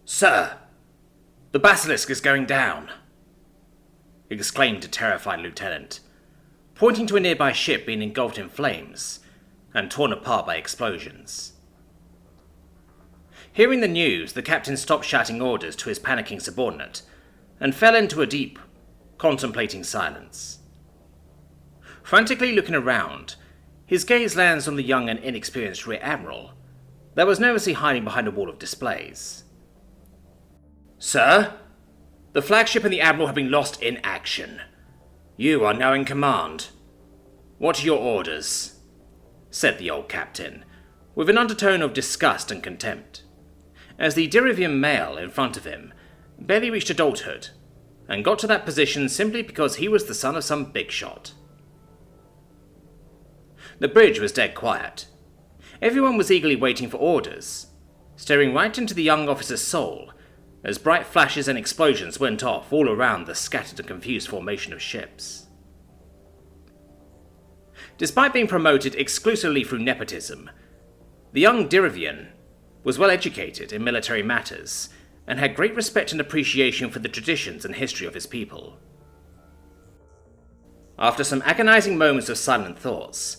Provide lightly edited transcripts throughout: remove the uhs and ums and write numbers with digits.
"Sir, the Basilisk is going down," exclaimed a terrified lieutenant, pointing to a nearby ship being engulfed in flames and torn apart by explosions. Hearing the news, the captain stopped shouting orders to his panicking subordinate and fell into a deep, contemplating silence. Frantically looking around, his gaze lands on the young and inexperienced rear admiral that was nervously hiding behind a wall of displays. "Sir, the flagship and the admiral have been lost in action. You are now in command. What are your orders?" said the old captain, with an undertone of disgust and contempt, as the Derivian male in front of him barely reached adulthood and got to that position simply because he was the son of some big shot. The bridge was dead quiet. Everyone was eagerly waiting for orders, staring right into the young officer's soul as bright flashes and explosions went off all around the scattered and confused formation of ships. Despite being promoted exclusively through nepotism, the young Derivian was well educated in military matters and had great respect and appreciation for the traditions and history of his people. After some agonizing moments of silent thoughts,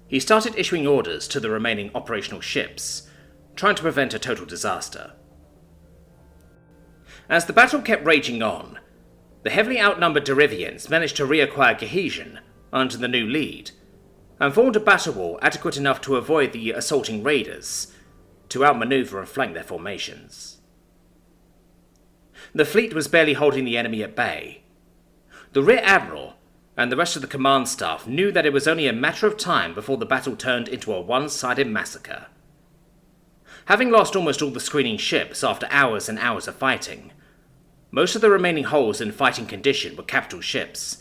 he started issuing orders to the remaining operational ships, trying to prevent a total disaster. As the battle kept raging on, the heavily outnumbered Derivians managed to reacquire cohesion under the new lead, and formed a battle wall adequate enough to avoid the assaulting raiders to outmaneuver and flank their formations. The fleet was barely holding the enemy at bay. The rear admiral and the rest of the command staff knew that it was only a matter of time before the battle turned into a one-sided massacre. Having lost almost all the screening ships after hours and hours of fighting, most of the remaining hulls in fighting condition were capital ships,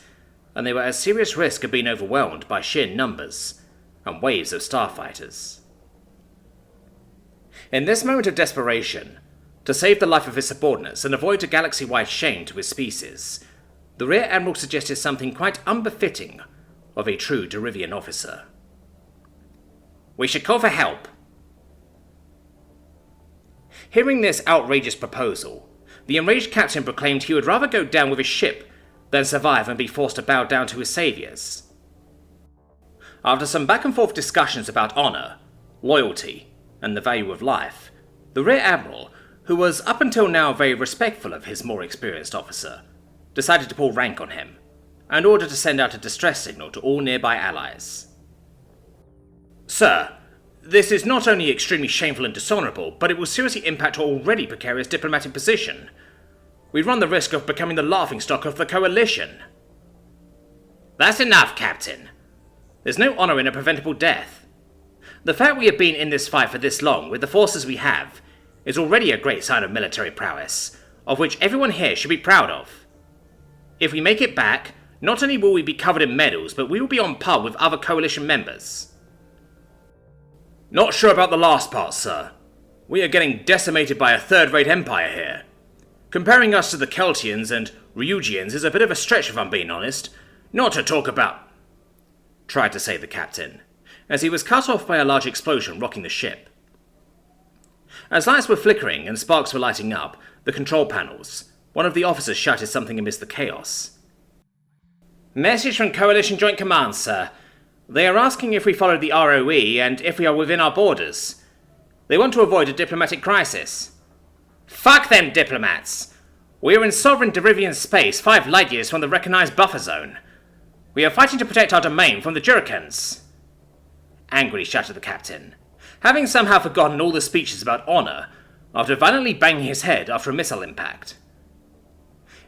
and they were at serious risk of being overwhelmed by sheer numbers and waves of starfighters. In this moment of desperation, to save the life of his subordinates and avoid a galaxy-wide shame to his species, the rear admiral suggested something quite unbefitting of a true Derivian officer. "We should call for help." Hearing this outrageous proposal, the enraged captain proclaimed he would rather go down with his ship than survive and be forced to bow down to his saviors. After some back and forth discussions about honor, loyalty, and the value of life, the rear admiral, who was up until now very respectful of his more experienced officer, decided to pull rank on him, and ordered to send out a distress signal to all nearby allies. "Sir, this is not only extremely shameful and dishonorable, but it will seriously impact our already precarious diplomatic position. We run the risk of becoming the laughingstock of the coalition." "That's enough, Captain. There's no honor in a preventable death. The fact we have been in this fight for this long with the forces we have is already a great sign of military prowess, of which everyone here should be proud of. If we make it back, not only will we be covered in medals, but we will be on par with other coalition members." "Not sure about the last part, sir. We are getting decimated by a third-rate empire here. Comparing us to the Celtians and Ryugians is a bit of a stretch if I'm being honest, not to talk about," tried to say the captain, as he was cut off by a large explosion rocking the ship. As lights were flickering and sparks were lighting up the control panels, one of the officers shouted something amidst the chaos. "Message from Coalition Joint Command, sir. They are asking if we follow the ROE and if we are within our borders. They want to avoid a diplomatic crisis." "Fuck them diplomats! We are in sovereign Derivian space 5 light years from the recognized buffer zone. We are fighting to protect our domain from the Jurikans," angrily shouted the captain, having somehow forgotten all the speeches about honor after violently banging his head after a missile impact.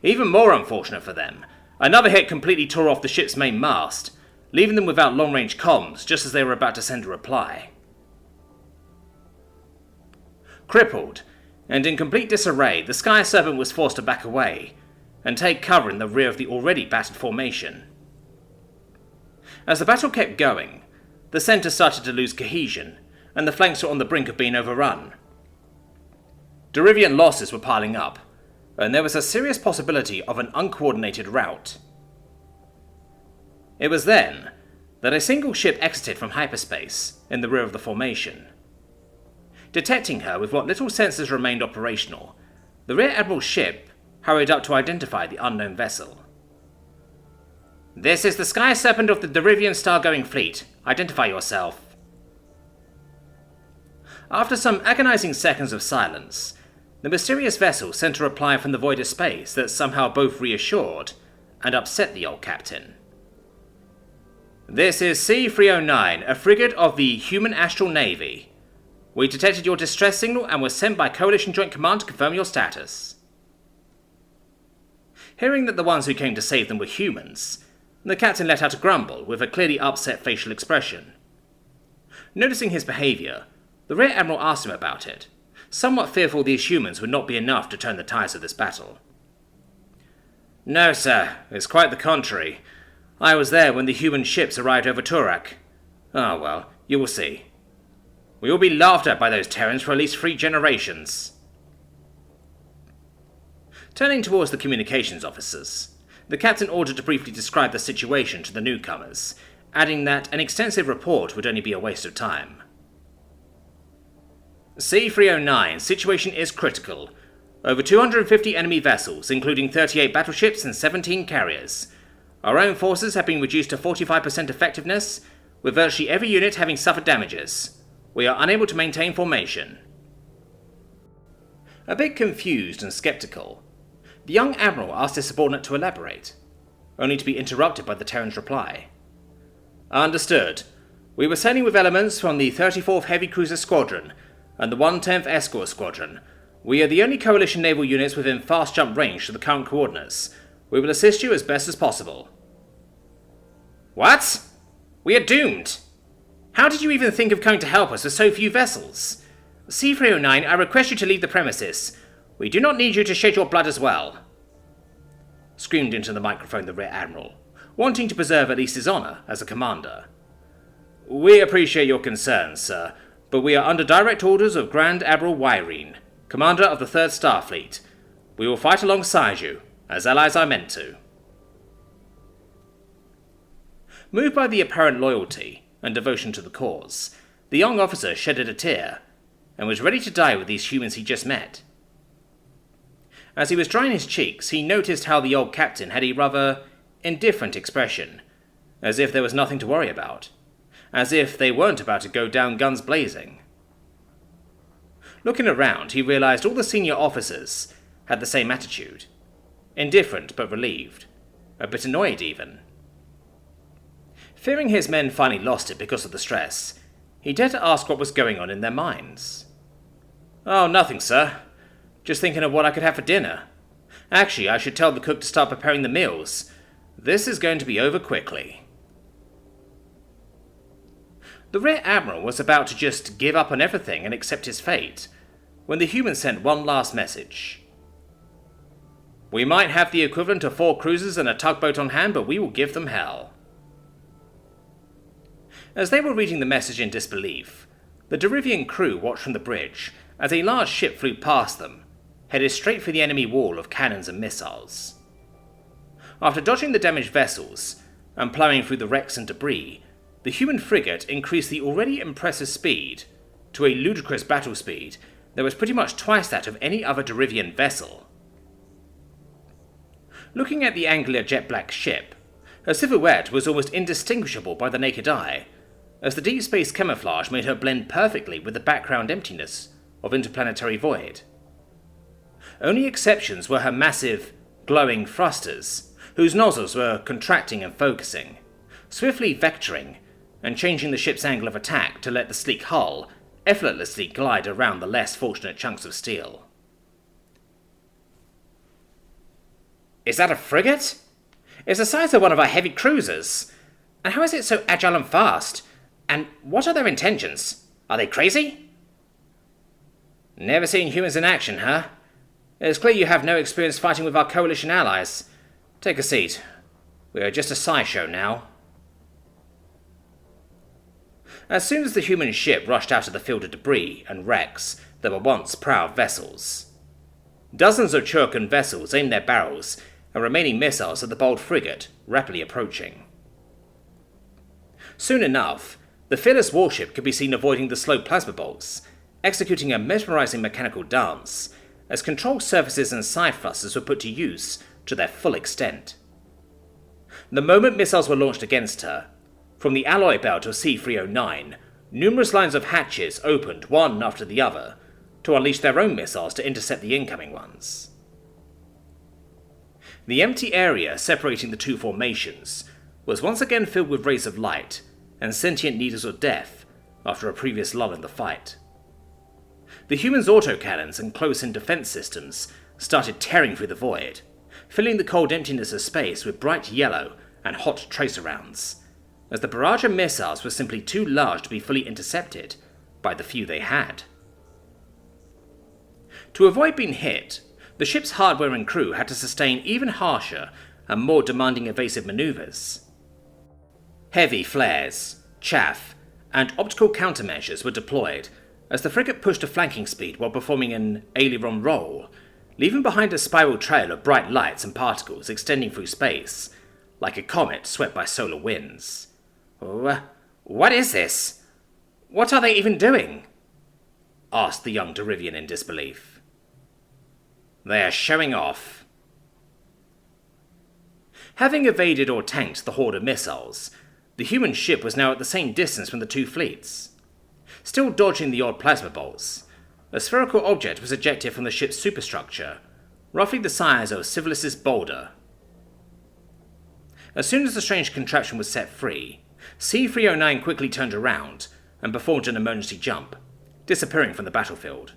Even more unfortunate for them, another hit completely tore off the ship's main mast, leaving them without long-range comms just as they were about to send a reply. Crippled, and in complete disarray, the Sky Serpent was forced to back away and take cover in the rear of the already battered formation. As the battle kept going, the centre started to lose cohesion, and the flanks were on the brink of being overrun. Derivian losses were piling up, and there was a serious possibility of an uncoordinated rout. It was then that a single ship exited from hyperspace in the rear of the formation. Detecting her with what little sensors remained operational, the Rear Admiral's ship hurried up to identify the unknown vessel. "This is the Sky Serpent of the Derivian Star-going fleet. Identify yourself." After some agonizing seconds of silence, the mysterious vessel sent a reply from the void of space that somehow both reassured and upset the old captain. "This is C-309, a frigate of the Human Astral Navy. We detected your distress signal and were sent by Coalition Joint Command to confirm your status." Hearing that the ones who came to save them were humans, the captain let out a grumble with a clearly upset facial expression. Noticing his behaviour, the Rear Admiral asked him about it, somewhat fearful these humans would not be enough to turn the tides of this battle. "No, sir, it's quite the contrary. I was there when the human ships arrived over Turak. Ah, well, you will see. We will be laughed at by those Terrans for at least 3 generations." Turning towards the communications officers, the captain ordered to briefly describe the situation to the newcomers, adding that an extensive report would only be a waste of time. "C-309, situation is critical. Over 250 enemy vessels, including 38 battleships and 17 carriers. Our own forces have been reduced to 45% effectiveness, with virtually every unit having suffered damages. We are unable to maintain formation." A bit confused and sceptical, the young admiral asked his subordinate to elaborate, only to be interrupted by the Terran's reply. "Understood. We were sailing with elements from the 34th Heavy Cruiser Squadron and the 110th Escort Squadron. We are the only Coalition naval units within fast jump range to the current coordinates. We will assist you as best as possible." "What? We are doomed! How did you even think of coming to help us with so few vessels? C-309, I request you to leave the premises. We do not need you to shed your blood as well," screamed into the microphone the Rear Admiral, wanting to preserve at least his honour as a commander. "We appreciate your concerns, sir, but we are under direct orders of Grand Admiral Wyrene, Commander of the 3rd Starfleet. We will fight alongside you, as allies are meant to." Moved by the apparent loyalty and devotion to the cause, the young officer shedded a tear, and was ready to die with these humans he just met. As he was drying his cheeks, he noticed how the old captain had a rather indifferent expression, as if there was nothing to worry about, as if they weren't about to go down guns blazing. Looking around, he realized all the senior officers had the same attitude, indifferent but relieved, a bit annoyed even. Fearing his men finally lost it because of the stress, he dared to ask what was going on in their minds. "Oh, nothing, sir. Just thinking of what I could have for dinner. Actually, I should tell the cook to start preparing the meals. This is going to be over quickly." The Rear Admiral was about to just give up on everything and accept his fate, when the human sent one last message. "We might have the equivalent of 4 cruisers and a tugboat on hand, but we will give them hell." As they were reading the message in disbelief, the Derivian crew watched from the bridge as a large ship flew past them, headed straight for the enemy wall of cannons and missiles. After dodging the damaged vessels and ploughing through the wrecks and debris, the human frigate increased the already impressive speed to a ludicrous battle speed that was pretty much twice that of any other Derivian vessel. Looking at the angular jet-black ship, her silhouette was almost indistinguishable by the naked eye, as the deep space camouflage made her blend perfectly with the background emptiness of interplanetary void. Only exceptions were her massive, glowing thrusters, whose nozzles were contracting and focusing, swiftly vectoring and changing the ship's angle of attack to let the sleek hull effortlessly glide around the less fortunate chunks of steel. "Is that a frigate? It's the size of one of our heavy cruisers. And how is it so agile and fast? And what are their intentions? Are they crazy?" "Never seen humans in action, huh? It's clear you have no experience fighting with our coalition allies. Take a seat. We are just a sideshow now." As soon as the human ship rushed out of the field of debris and wrecks that were once proud vessels, dozens of Churkan vessels aimed their barrels and remaining missiles at the bold frigate, rapidly approaching. Soon enough, the fearless warship could be seen avoiding the slow plasma bolts, executing a mesmerizing mechanical dance, as control surfaces and side thrusters were put to use to their full extent. The moment missiles were launched against her, from the alloy belt of C-309, numerous lines of hatches opened one after the other to unleash their own missiles to intercept the incoming ones. The empty area separating the two formations was once again filled with rays of light and sentient needles of death after a previous lull in the fight. The humans' autocannons and close-in defense systems started tearing through the void, filling the cold emptiness of space with bright yellow and hot tracer rounds, as the barrage of missiles was simply too large to be fully intercepted by the few they had. To avoid being hit, the ship's hardware and crew had to sustain even harsher and more demanding evasive maneuvers. Heavy flares, chaff, and optical countermeasures were deployed as the frigate pushed to flanking speed while performing an aileron roll, leaving behind a spiral trail of bright lights and particles extending through space, like a comet swept by solar winds. What is this? What are they even doing? Asked the young Derivian in disbelief. They are showing off. Having evaded or tanked the horde of missiles, the human ship was now at the same distance from the two fleets. Still dodging the odd plasma bolts, a spherical object was ejected from the ship's superstructure, roughly the size of Civilis's boulder. As soon as the strange contraption was set free, C-309 quickly turned around and performed an emergency jump, disappearing from the battlefield.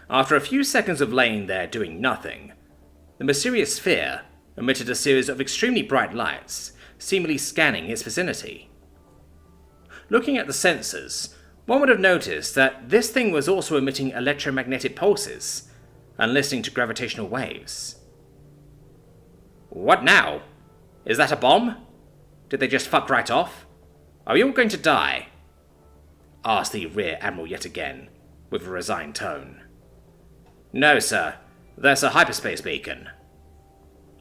After a few seconds of laying there doing nothing, the mysterious sphere emitted a series of extremely bright lights, seemingly scanning its vicinity. Looking at the sensors, one would have noticed that this thing was also emitting electromagnetic pulses and listening to gravitational waves. What now? Is that a bomb? Did they just fuck right off? Are we all going to die? Asked the Rear Admiral yet again, with a resigned tone. No, sir. There's a hyperspace beacon.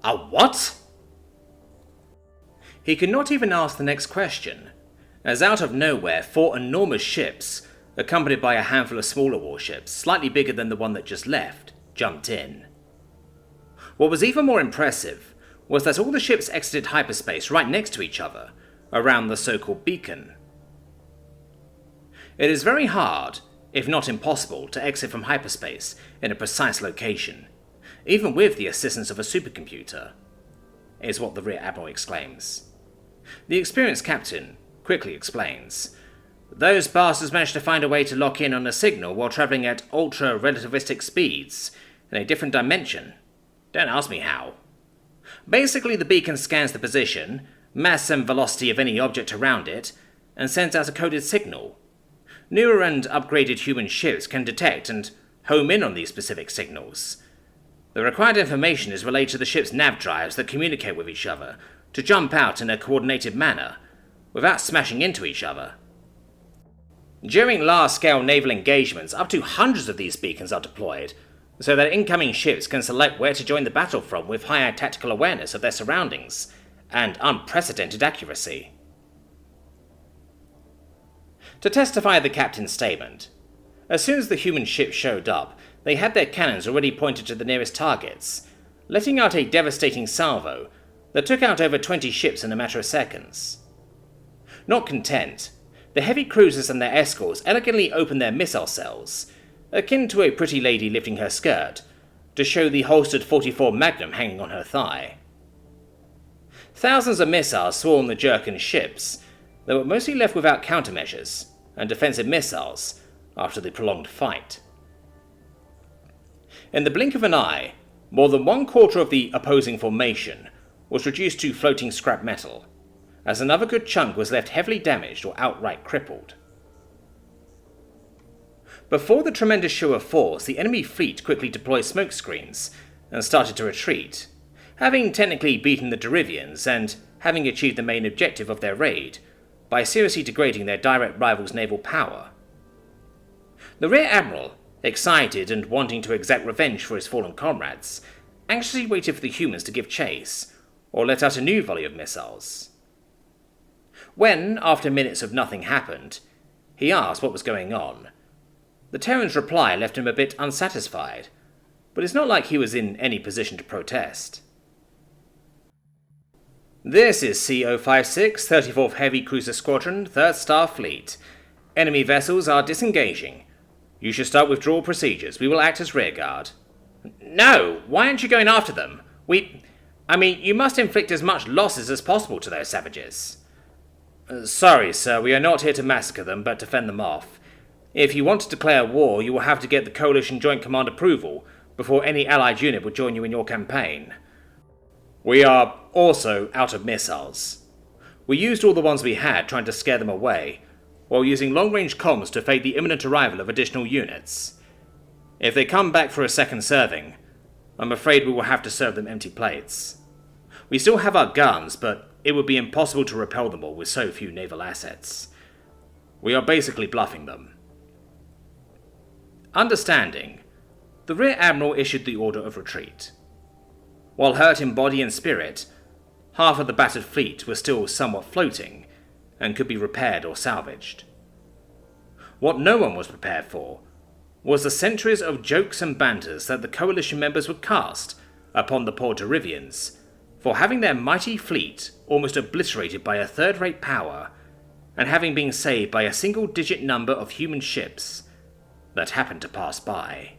A what? He could not even ask the next question, as out of nowhere 4 enormous ships, accompanied by a handful of smaller warships, slightly bigger than the one that just left, jumped in. What was even more impressive was that all the ships exited hyperspace right next to each other, around the so-called beacon. It is very hard, if not impossible, to exit from hyperspace in a precise location, even with the assistance of a supercomputer, is what the Rear Admiral exclaims. The experienced captain quickly explains, "Those bastards managed to find a way to lock in on a signal while travelling at ultra-relativistic speeds in a different dimension. Don't ask me how. Basically, the beacon scans the position, mass and velocity of any object around it, and sends out a coded signal. Newer and upgraded human ships can detect and home in on these specific signals. The required information is relayed to the ship's nav drives that communicate with each other to jump out in a coordinated manner, without smashing into each other. During large-scale naval engagements, up to hundreds of these beacons are deployed, so that incoming ships can select where to join the battle from with higher tactical awareness of their surroundings and unprecedented accuracy." To testify the captain's statement, as soon as the human ship showed up, they had their cannons already pointed to the nearest targets, letting out a devastating salvo that took out over 20 ships in a matter of seconds. Not content, the heavy cruisers and their escorts elegantly opened their missile cells, akin to a pretty lady lifting her skirt, to show the holstered 44 Magnum hanging on her thigh. Thousands of missiles swarmed the Jerkin ships, that were mostly left without countermeasures and defensive missiles after the prolonged fight. In the blink of an eye, more than 1/4 of the opposing formation was reduced to floating scrap metal, as another good chunk was left heavily damaged or outright crippled. Before the tremendous show of force, the enemy fleet quickly deployed smoke screens and started to retreat, having technically beaten the Derivians and having achieved the main objective of their raid by seriously degrading their direct rivals' naval power. The Rear Admiral, excited and wanting to exact revenge for his fallen comrades, anxiously waited for the humans to give chase or let out a new volley of missiles. When, after minutes of nothing happened, he asked what was going on, The Terran's reply left him a bit unsatisfied, but it's not like he was in any position to protest. This is CO-56, 34th Heavy Cruiser Squadron, 3rd Star Fleet. Enemy vessels are disengaging. You should start withdrawal procedures. We will act as rearguard. No! Why aren't you going after them? You must inflict as much losses as possible to those savages. Sorry, sir, we are not here to massacre them, but to fend them off. If you want to declare war, you will have to get the Coalition Joint Command approval before any Allied unit will join you in your campaign. We are also out of missiles. We used all the ones we had trying to scare them away, while using long-range comms to fake the imminent arrival of additional units. If they come back for a second serving, I'm afraid we will have to serve them empty plates. We still have our guns, but it would be impossible to repel them all with so few naval assets. We are basically bluffing them. Understanding, the Rear Admiral issued the order of retreat. While hurt in body and spirit, half of the battered fleet was still somewhat floating and could be repaired or salvaged. What no one was prepared for was the centuries of jokes and banters that the Coalition members would cast upon the poor Derivians for having their mighty fleet almost obliterated by a third-rate power and having been saved by a single-digit number of human ships that happened to pass by.